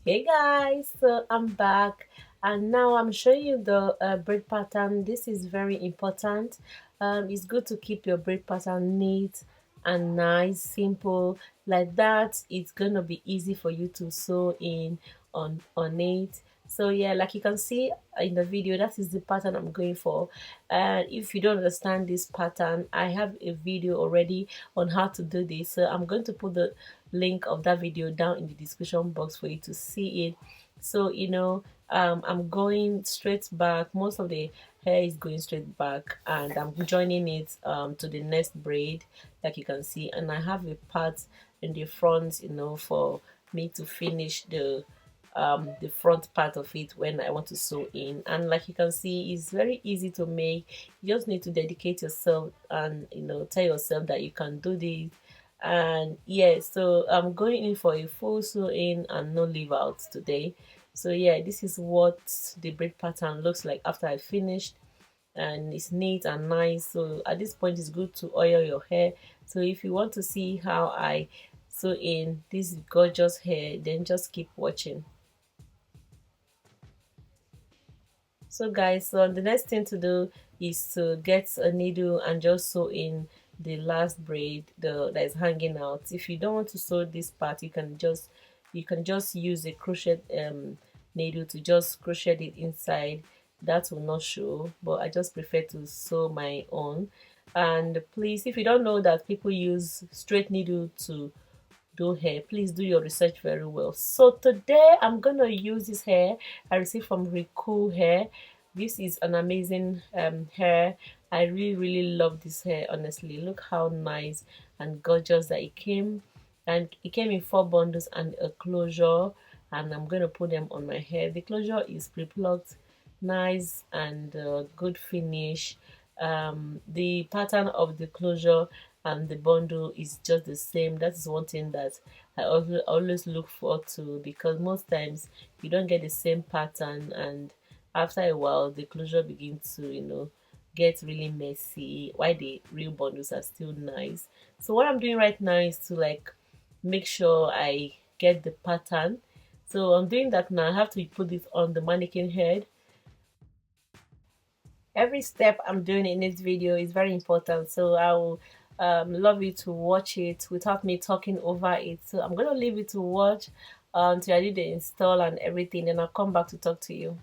Hey guys, so I'm back and now I'm showing you the braid pattern. This is very important. It's good to keep your braid pattern neat and nice, simple like that. It's gonna be easy for you to sew in on it. So yeah, like you can see in the video, that is the pattern I'm going for. And if you don't understand this pattern, I have a video already on how to do this. So I'm going to put the link of that video down in the description box for you to see it. So I'm going straight back. Most of the hair is going straight back, and I'm joining it to the next braid, like you can see. And I have a part in the front, for me to finish the front part of it when I want to sew in. And like you can see, it's very easy to make. You just need to dedicate yourself and tell yourself that you can do this. And yeah, so I'm going in for a full sew in and no leave out today. So yeah, this is what the braid pattern looks like after I finished, and it's neat and nice. So at this point, it's good to oil your hair. So if you want to see how I sew in this gorgeous hair, then just keep watching. So guys, so the next thing to do is to get a needle and just sew in the last braid that is hanging out. If you don't want to sew this part, you can just use a crochet needle to just crochet it inside. That will not show, but I just prefer to sew my own. And please, if you don't know that people use straight needle to do hair, please do your research very well. So today I'm gonna use this hair I received from Recool hair. This is an amazing hair. I really love this hair. Honestly, look how nice and gorgeous that it came. And it came in 4 bundles and a closure, and I'm gonna put them on my hair. The closure is pre-plucked, nice and good finish. The pattern of the closure and the bundle is just the same. That is one thing that I always look forward to, because most times you don't get the same pattern, and after a while the closure begins to get really messy, while the real bundles are still nice. So what I'm doing right now is to like make sure I get the pattern. So I'm doing that now. I have to put it on the mannequin head. Every step I'm doing in this video is very important, so I will love you to watch it without me talking over it. So I'm gonna leave you to watch until I do the install and everything, then I'll come back to talk to you.